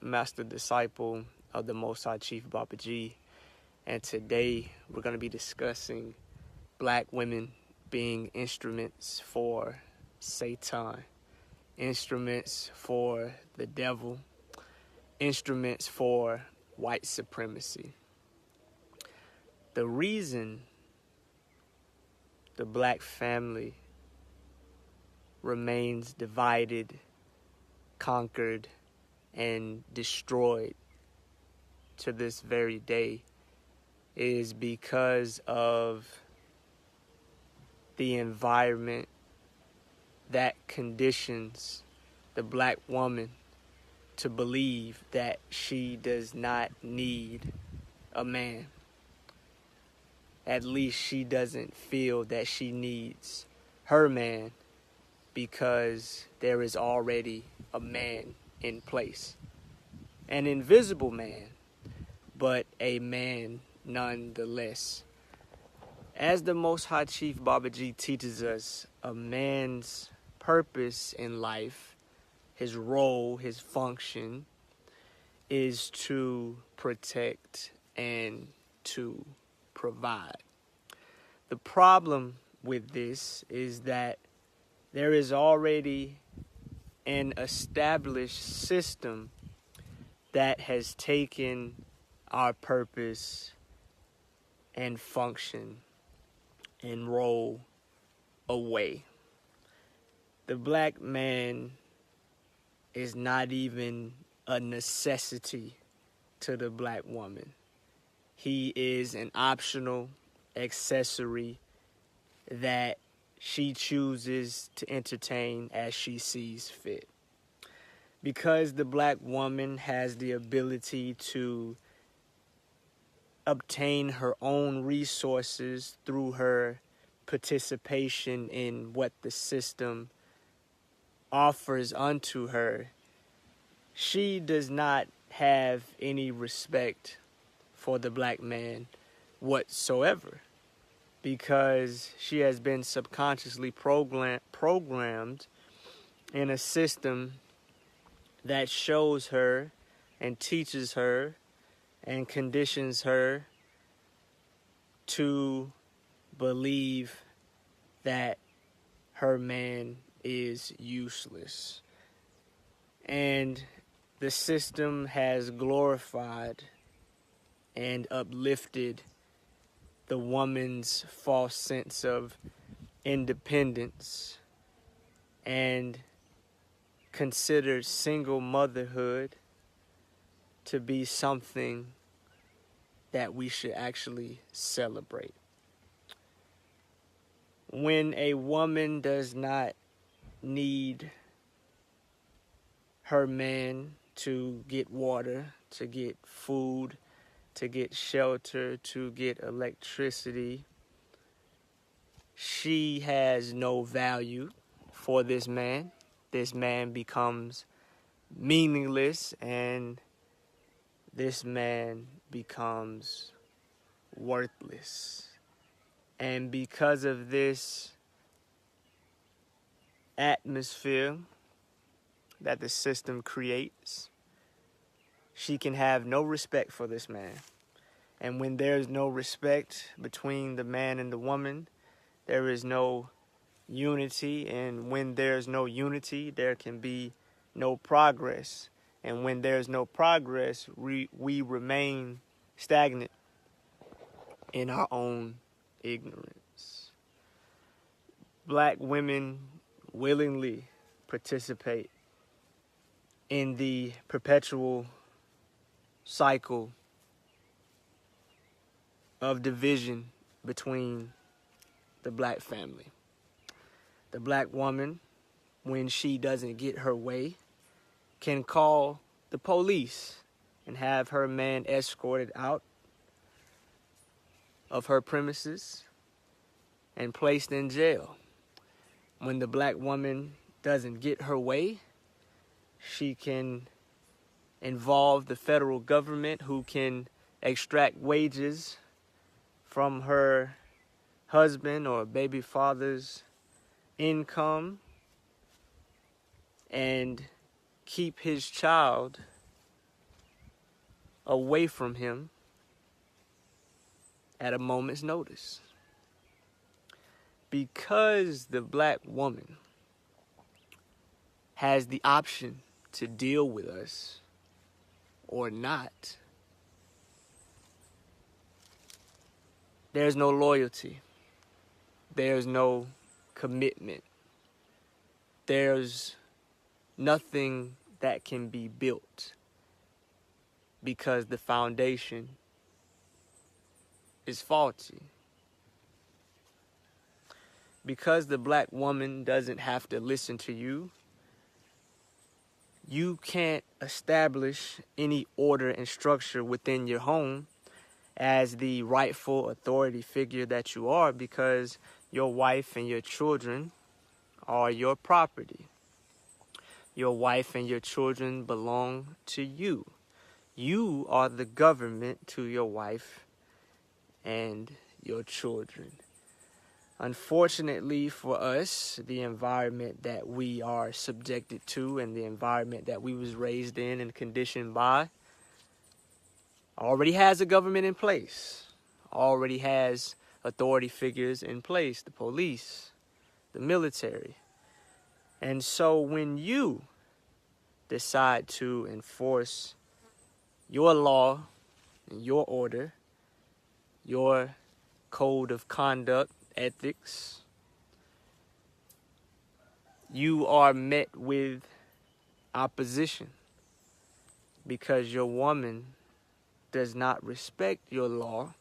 master disciple of the Most High Chief Baba G, and today we're going to be discussing black women being instruments for Satan, instruments for the devil, instruments for white supremacy. The reason the black family remains divided, conquered, and destroyed to this very day is because of the environment that conditions the black woman to believe that she does not need a man. At least she doesn't feel that she needs her man because there is already a man in place. An invisible man, but a man nonetheless. As the Most High Chief Baba G teaches us, a man's purpose in life, his role, his function, is to protect and to provide. The problem with this is that there is already an established system that has taken our purpose and function and role away. The black man is not even a necessity to the black woman. He is an optional accessory that she chooses to entertain as she sees fit. Because the black woman has the ability to obtain her own resources through her participation in what the system offers unto her, she does not have any respect for the black man whatsoever, because she has been subconsciously programmed in a system that shows her and teaches her and conditions her to believe that her man is useless. And the system has glorified and uplifted the woman's false sense of independence and considered single motherhood to be something that we should actually celebrate. When a woman does not need her man to get water, to get food, to get shelter, to get electricity, she has no value for this man. This man becomes meaningless, and this man becomes worthless. And because of this atmosphere that the system creates, she can have no respect for this man. And when there's no respect between the man and the woman, there is no unity. And when there's no unity, there can be no progress. And when there's no progress, we remain stagnant in our own ignorance. Black women willingly participate in the perpetual cycle of division between the black family. The black woman, when she doesn't get her way, can call the police and have her man escorted out of her premises and placed in jail. When the black woman doesn't get her way, she can involve the federal government, who can extract wages from her husband or baby father's income, and keep his child away from him at a moment's notice. Because the black woman has the option to deal with us or not, there's no loyalty. There's no commitment. There's nothing that can be built because the foundation is faulty. Because the black woman doesn't have to listen to you, you can't establish any order and structure within your home as the rightful authority figure that you are, because your wife and your children are your property. Your wife and your children belong to you. You are the government to your wife and your children. Unfortunately for us, the environment that we are subjected to and the environment that we was raised in and conditioned by already has a government in place, already has authority figures in place, the police, the military. And so when you decide to enforce your law and your order, your code of conduct, ethics, you are met with opposition because your woman does not respect your law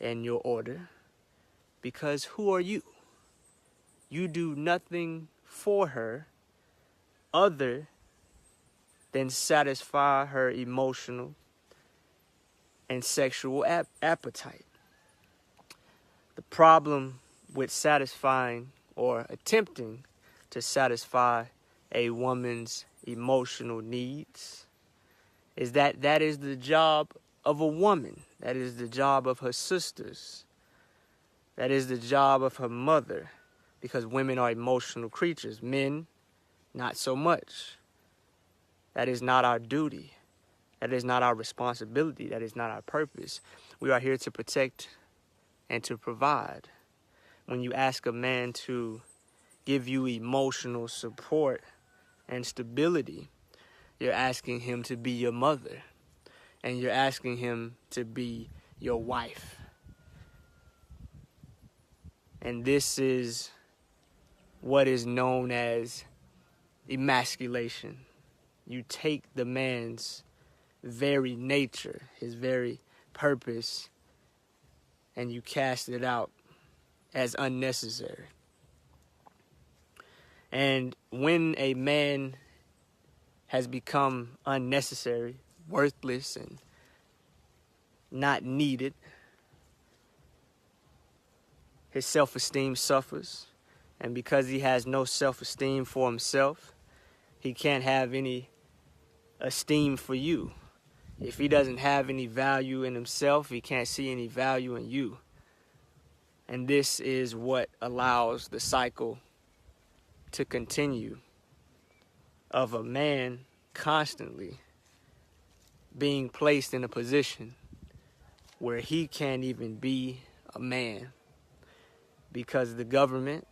and your order. Because who are you? You do nothing for her other than satisfy her emotional and sexual appetite. The problem with satisfying or attempting to satisfy a woman's emotional needs is that that is the job of a woman. That is the job of her sisters. That is the job of her mother, because women are emotional creatures. Men, not so much. That is not our duty. That is not our responsibility. That is not our purpose. We are here to protect and to provide. When you ask a man to give you emotional support and stability, you're asking him to be your mother, and you're asking him to be your wife. And this is what is known as emasculation. You take the man's very nature, his very purpose, and you cast it out as unnecessary. And when a man has become unnecessary, worthless, and not needed, his self-esteem suffers. And because he has no self-esteem for himself, he can't have any esteem for you. If he doesn't have any value in himself, he can't see any value in you. And this is what allows the cycle to continue of a man constantly being placed in a position where he can't even be a man, because the government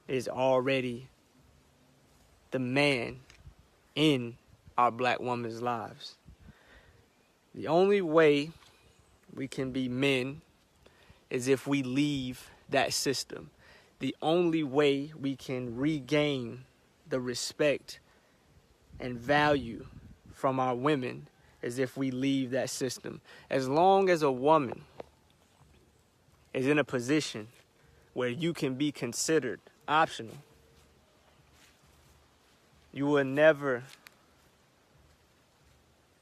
is already the man in our black woman's lives. The only way we can be men is if we leave that system. The only way we can regain the respect and value from our women is if we leave that system. As long as a woman is in a position where you can be considered optional, you will never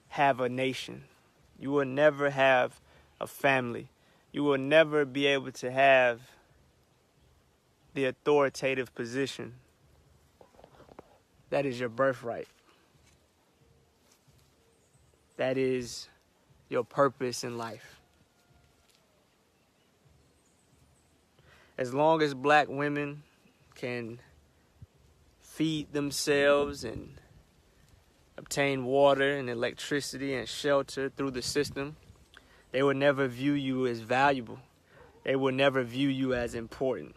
have a nation. You will never have a family. You will never be able to have the authoritative position that is your birthright. That is your purpose in life. As long as black women can feed themselves and obtain water and electricity and shelter through the system, they will never view you as valuable. They will never view you as important.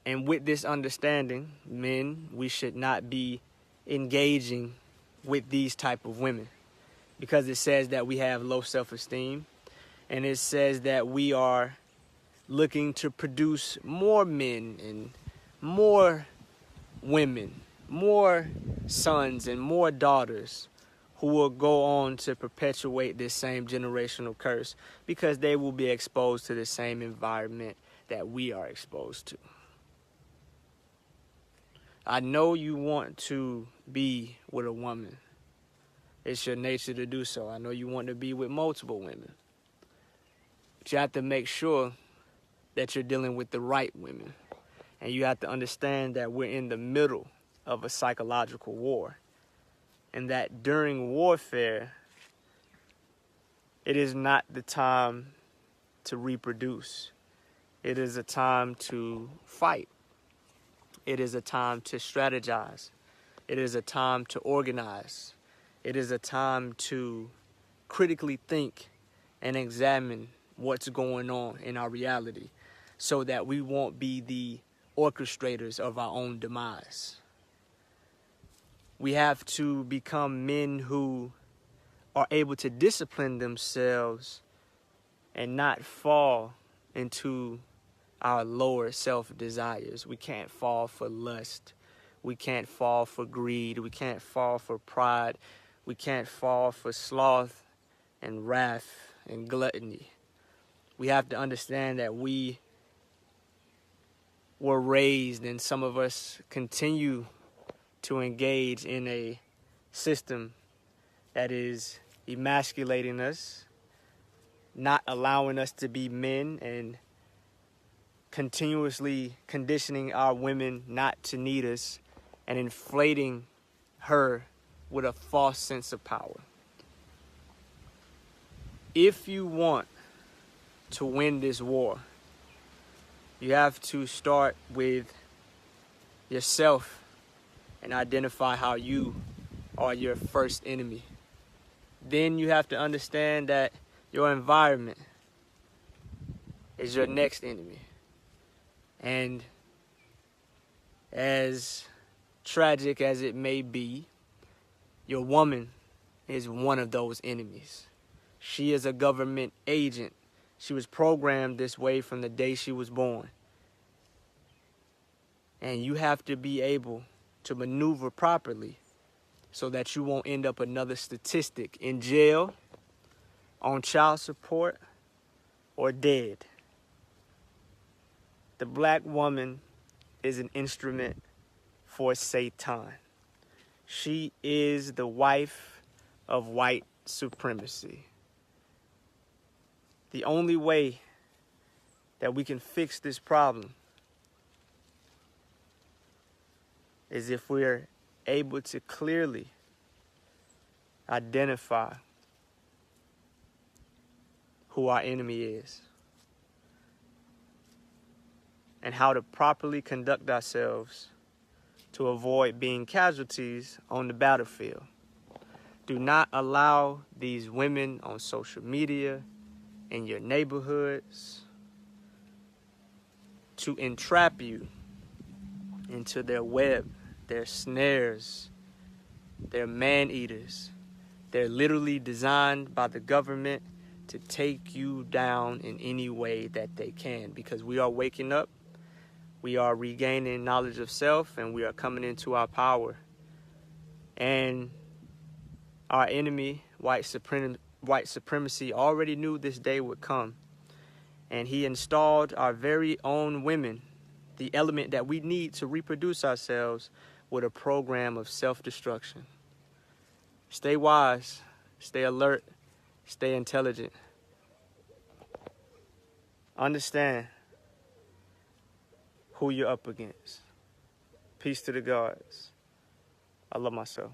And with this understanding, men, we should not be engaging with these type of women, because it says that we have low self-esteem, and it says that we are looking to produce more men and more women, more sons and more daughters who will go on to perpetuate this same generational curse, because they will be exposed to the same environment that we are exposed to. I know you want to be with a woman. It's your nature to do so. I know you want to be with multiple women. But you have to make sure that you're dealing with the right women. And you have to understand that we're in the middle of a psychological war. And that during warfare, it is not the time to reproduce. It is a time to fight. It is a time to strategize. It is a time to organize. It is a time to critically think and examine what's going on in our reality, so that we won't be the orchestrators of our own demise. We have to become men who are able to discipline themselves and not fall into our lower self-desires. We can't fall for lust. We can't fall for greed. We can't fall for pride. We can't fall for sloth and wrath and gluttony. We have to understand that we were raised, and some of us continue to engage in a system that is emasculating us, not allowing us to be men, and continuously conditioning our women not to need us and inflating her with a false sense of power. If you want to win this war, you have to start with yourself and identify how you are your first enemy. Then you have to understand that your environment is your next enemy. And as tragic as it may be, your woman is one of those enemies. She is a government agent. She was programmed this way from the day she was born. And you have to be able to maneuver properly so that you won't end up another statistic in jail, on child support, or dead. The black woman is an instrument for Satan. She is the wife of white supremacy. The only way that we can fix this problem is if we're able to clearly identify who our enemy is and how to properly conduct ourselves to avoid being casualties on the battlefield. Do not allow these women on social media, in your neighborhoods, to entrap you into their web, their snares, their man-eaters. They're literally designed by the government to take you down in any way that they can, because we are waking up, we are regaining knowledge of self, and we are coming into our power. And our enemy, white supremacy, already knew this day would come. And he installed our very own women, the element that we need to reproduce ourselves, with a program of self-destruction. Stay wise, stay alert, stay intelligent. Understand who you're up against. Peace to the gods. I love myself.